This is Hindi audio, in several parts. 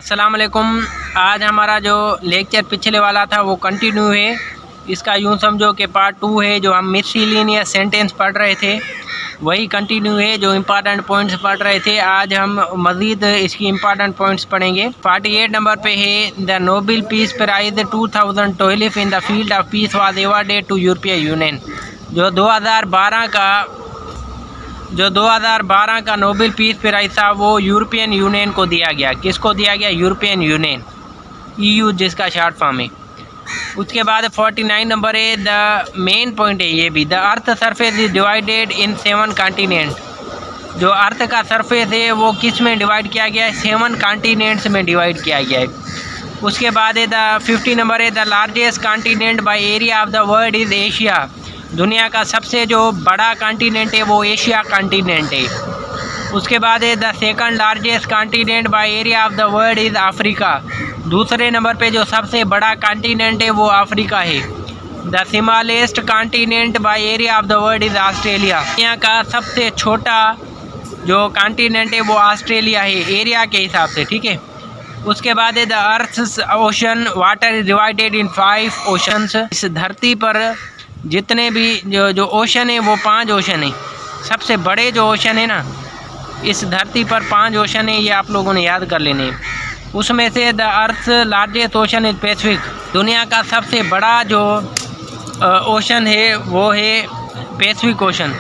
अस्सलाम वालेकुम। आज हमारा जो लेक्चर पिछले वाला था वो कंटिन्यू है। इसका यूँ समझो कि पार्ट 2 है। जो हम मिससेलेनियस सेंटेंस पढ़ रहे थे वही कंटिन्यू है, जो इम्पॉर्टेंट पॉइंट्स पढ़ रहे थे। आज हम मज़ीद इसकी इम्पॉर्टेंट पॉइंट्स पढ़ेंगे। 48 नंबर पे है the Nobel Peace Prize 2012 in the field of peace was awarded to European Union. जो 2012 का नोबेल पीस प्राइज़ था वो यूरोपियन यूनियन को दिया गया। किसको दिया गया? यूरोपियन यूनियन, EU जिसका शॉर्ट फॉर्म है। उसके बाद 49 नंबर है द मेन पॉइंट है ये भी, the earth surface is divided in 7 continent. जो अर्थ का सरफेस है वो किस में डिवाइड किया गया है? 7 कॉन्टिनेंट्स में डिवाइड किया गया है। उसके बाद है द 50 नंबर है the largest continent by area of the world is Asia. दुनिया का सबसे जो बड़ा कॉन्टिनेंट है वो एशिया कॉन्टिनेंट है। उसके बाद है the second largest continent by area of the world is Africa. दूसरे नंबर पे जो सबसे बड़ा कॉन्टिनेंट है वो अफ्रीका है। The smallest continent by area of the world is Australia. दुनिया का सबसे छोटा जो कॉन्टिनेंट है वो ऑस्ट्रेलिया है एरिया के हिसाब से, ठीक है। उसके बाद है the earth's ocean water is divided in 5 oceans. इस धरती पर जितने भी जो ओशन है वो 5 ओशन है। सबसे बड़े जो ओशन है ना इस धरती पर 5 ओशन है, ये आप लोगों ने याद कर लेने। उसमें से the earth largest ocean is Pacific. दुनिया का सबसे बड़ा जो ओशन है वो है पैसिफिक ओशन।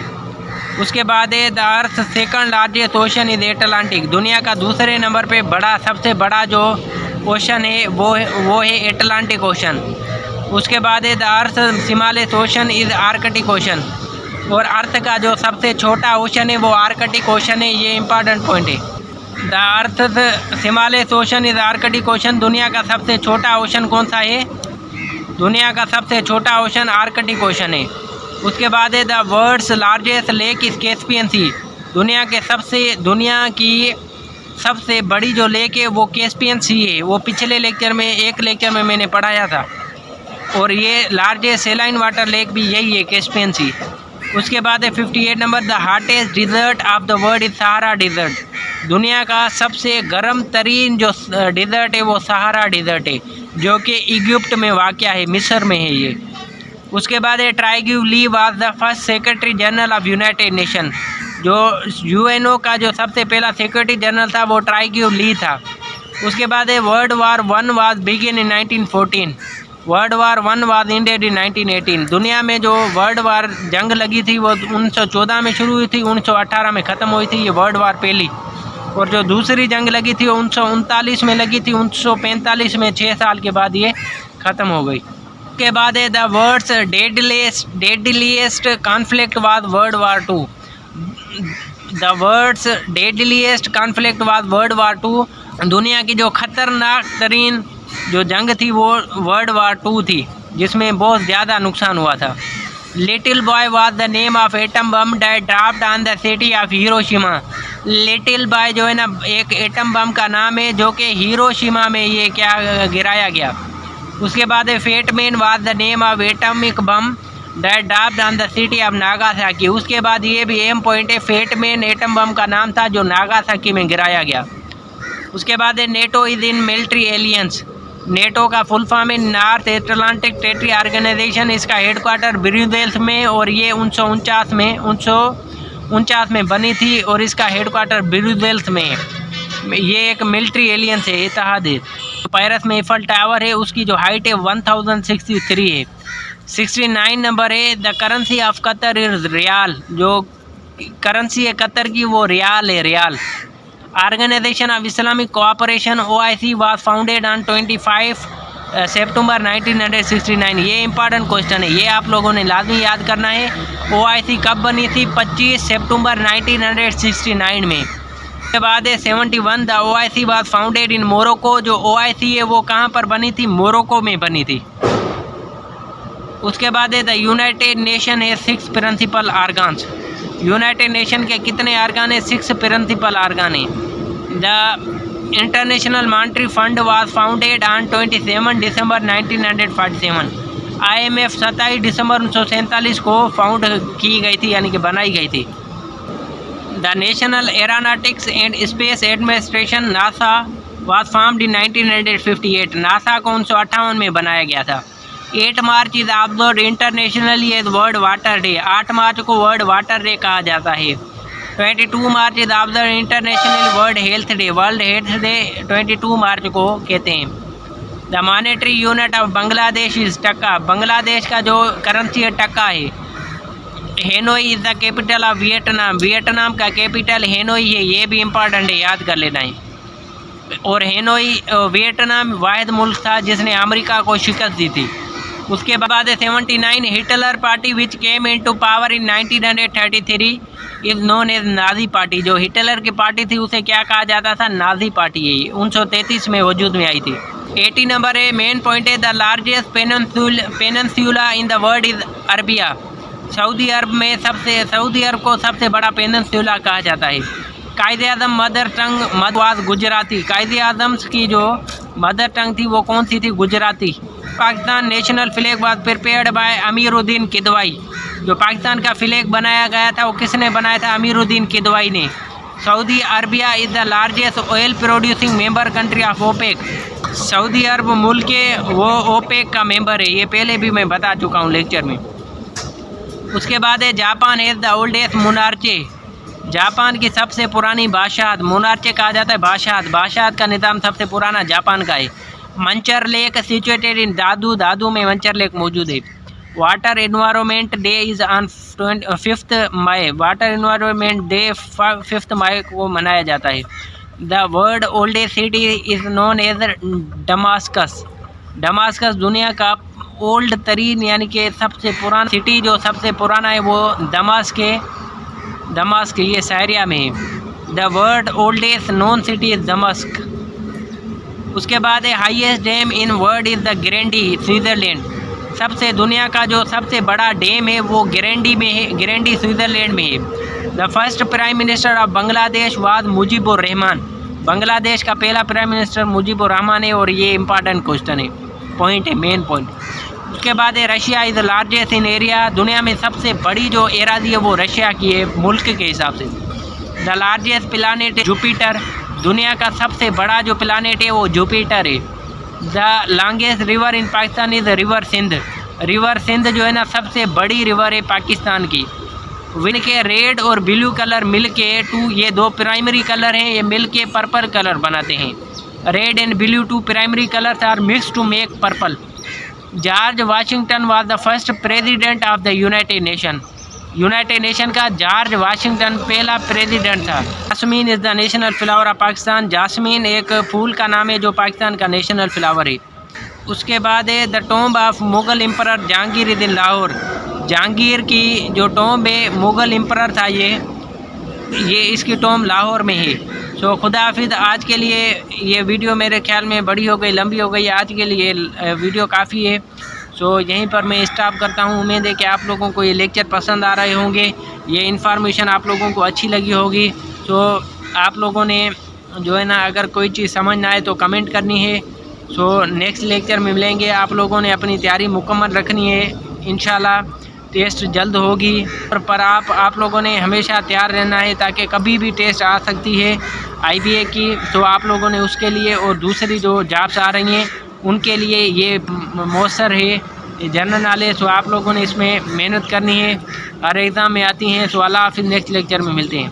उसके बाद है the earth second largest ocean is Atlantic. दुनिया का दूसरे नंबर पे सबसे बड़ा जो ओशन है वो है एटलांटिक ओशन। उसके बाद है the earth smallest ocean is Arctic ocean. और अर्थ का जो सबसे छोटा ओशन है वो आर्कटिक ओशन है। ये इंपॉर्टेंट पॉइंट है। The earth smallest ocean is Arctic ocean. दुनिया का सबसे छोटा ओशन कौन सा है? दुनिया का सबसे छोटा ओशन आर्कटिक ओशन है। उसके बाद है the world's largest lake is Caspian Sea. दुनिया की सबसे बड़ी जो लेक है वो कैस्पियन सी है। वो पिछले एक लेक्चर में मैंने पढ़ाया था। और ये लार्जेस्ट सेलाइन वाटर लेक भी यही है, कैस्पियन सी। उसके बाद है 58 number the hottest desert of the world is Sahara desert. दुनिया का सबसे गर्म तरीन जो डिज़र्ट है वो सहारा डिज़र्ट है, जो कि इजिप्ट में वाक़या है, मिस्र में है ये। उसके बाद है Trygve Lie was the first Secretary General of United Nation. जो UNO का जो सबसे पहला सेक्रेटरी जनरल था वो ट्राइग्यू ली था। उसके बाद है world war 1 was begin in 1914। World war 1 was ended in 1918। दुनिया में जो वर्ल्ड वार जंग लगी थी वो 1914 में शुरू हुई थी, 1918 में ख़त्म हुई थी, ये वर्ल्ड वार पहली। और जो दूसरी जंग लगी थी वो 1939 में लगी थी, 1945 में 6 साल के बाद ये ख़त्म हो गई। उसके बाद है the world's deadliest conflict was World War 2। The world's deadliest conflict was World War 2। दुनिया की जो खतरनाक तरीन जो जंग थी वो वर्ल्ड वार 2 थी, जिसमें बहुत ज़्यादा नुकसान हुआ था। Little boy was the name of atom bomb that dropped on the city of Hiroshima. Little boy जो है ना एक एटम बम का नाम है जो कि हिरोशिमा में ये गिराया गया। उसके बाद Fat Man was the name of atomic bomb that dropped on the city of Nagasaki. उसके बाद ये भी एम पॉइंट है, फेट मैन एटम बम का नाम था जो नागासाकी में गिराया गया। उसके बाद है NATO is in military aliens. NATO का फुल फॉर्म है नॉर्थ एटलांटिक टेरिटरी ऑर्गेनाइजेशन। इसका हेडक्वार्टर ब्रुसेल्स में और ये 1949 में बनी थी और इसका हेडक्वार्टर ब्रुसेल्स में है। ये एक मिलिट्री एलियंस है, इत्तेहाद है। पेरिस में ईफल टावर है, उसकी जो हाइट है 1063 है। 69 नंबर है the currency of Qatar is riyal. जो करेंसी है कतर की वो रियाल है, riyal. Organization of Islamic Cooperation OIC was founded on 25 सितंबर 1969। ये इंपॉर्टेंट क्वेश्चन है, ये आप लोगों ने लाजमी याद करना है। OIC कब बनी थी? 25 सितंबर 1969 में। उसके बाद है 71 the OIC was founded in Morocco. जो OIC है वो कहाँ पर बनी थी? मोरक्को में बनी थी। उसके बाद है द यूनाइटेड नेशन है 6 प्रिंसिपल आर्गन्स। यूनाइटेड नेशन के कितने आर्गन है? 6 प्रिंसिपल आर्गन है। The international monetary fund was founded on 27 December 1947। IMF 27 दिसंबर 1947 को फाउंड की गई थी, यानी कि बनाई गई थी। The National Aeronautics and Space Administration NASA was formed in 1958। NASA को 1958 में बनाया गया था। 8 March is observed internationally as World Water Day. 8 मार्च को वर्ल्ड वाटर डे कहा जाता है। 22 March is observed international World Health Day. World Health Day 22 मार्च को कहते हैं। The monetary unit of Bangladesh is taka. Bangladesh का जो करेंसी है टक्का है। Hanoi is the capital of Vietnam. Vietnam का कैपिटल हेनोई है, ये भी इम्पॉर्टेंट है, याद कर लेना है। और हेनोई वियतनाम वाहिद मुल्क था जिसने अमेरिका को शिकस्त दी थी। उसके बाद 79 Hitler party which came into power in 1933 is known as Nazi party. जो हिटलर की पार्टी थी उसे क्या कहा जाता था? नाजी पार्टी है। 1933 में वजूद में आई थी। 80 नंबर है, मेन पॉइंट है the largest peninsula in the world is Arabia. Saudi Arab को सबसे बड़ा पेनिनसुला कहा जाता है। Quaid-e Azam mother tongue was Gujarati. Quaid-e Azam की जो मदर टंग थी वो कौन सी थी? Gujarati. Pakistan national flag was prepared by Amiruddin Kidwai. जो पाकिस्तान का फ्लैग बनाया गया था वो किसने बनाया था? अमीरुद्दीन किदवाई ने। Saudi Arabia is the largest oil producing member country of OPEC. Saudi Arab मुल्क के वो ओपेक का मेंबर है, ये पहले भी मैं बता चुका हूँ लेक्चर में। उसके बाद है Japan is the oldest monarchy. Japan की सबसे पुरानी बादशाहत, मोनार्ची कहा जाता है बादशाहत। बादशाहत का निज़ाम सबसे पुराना जापान का है। Manchar lake situated in Dadu. Dadu में मंचर लेक मौजूद है। Water environment day is on 5 May. Water environment day 5 मई को मनाया जाता है। The world oldest city is known as Damascus. Damascus दुनिया का ओल्ड तरीन यानी कि सबसे पुराना सिटी जो सबसे पुराना है वो दमास्क ये सीरिया में है। The world oldest known city is Damascus. उसके बाद है highest dam in world is the Grande, Switzerland. सबसे दुनिया का जो सबसे बड़ा डैम है वो ग्रेंडी में है, ग्रेंडी स्विट्ज़रलैंड में है। The first prime minister of Bangladesh was Mujibur Rahman. Bangladesh का पहला प्राइम मिनिस्टर मुजीबुर रहमान है और ये इंपॉर्टेंट क्वेश्चन है, पॉइंट है, मेन पॉइंट। उसके बाद है Russia is the largest in area. दुनिया में सबसे बड़ी जो एराजी है वो रशिया की है मुल्क के हिसाब से। The largest planet Jupiter. दुनिया का सबसे बड़ा जो प्लानेट है वो जुपिटर है। The longest river in Pakistan is river Sindh. River Sindh जो है ना सबसे बड़ी रिवर है पाकिस्तान की। विन के रेड और ब्लू कलर मिल के ये 2 प्राइमरी कलर हैं, ये मिल के पर्पल कलर बनाते हैं। Red and blue 2 primary colours are mix to make purple. George Washington was the first president of the United Nation. United Nation का जॉर्ज वाशिंगटन पहला प्रेसिडेंट था। Jasmine is the national flower of Pakistan. Jasmine एक फूल का नाम है जो पाकिस्तान का नेशनल फ्लावर है। उसके बाद है the tomb of Mughal emperor Jahangir is in Lahore. Jahangir की जो टॉम्ब है मुग़ल एम्परर था ये इसकी टॉम्ब लाहौर में है। सो खुदा हाफिज़। आज के लिए ये वीडियो मेरे ख्याल में बड़ी हो गई, लंबी हो गई। आज के लिए वीडियो काफ़ी है। सो यहीं पर मैं स्टॉप करता हूँ। उम्मीद है कि आप लोगों को ये लेक्चर पसंद आ रहे होंगे, ये इन्फॉर्मेशन आप लोगों को अच्छी लगी होगी। सो आप लोगों ने जो है ना अगर कोई चीज़ समझ ना आए तो कमेंट करनी है। सो नेक्स्ट लेक्चर में मिलेंगे। आप लोगों ने अपनी तैयारी मुकम्मल रखनी है, इंशाल्लाह टेस्ट जल्द होगी। पर आप लोगों ने हमेशा तैयार रहना है ताकि कभी भी टेस्ट आ सकती है IBA की। तो आप लोगों ने उसके लिए और दूसरी जो जॉब्स आ रही हैं उनके लिए ये मौसर है जनरल नॉलेज। तो आप लोगों ने इसमें मेहनत करनी है, हर एग्ज़ाम में आती हैं। सो अल्लाह हाफिज़। नेक्स्ट लेक्चर में मिलते हैं।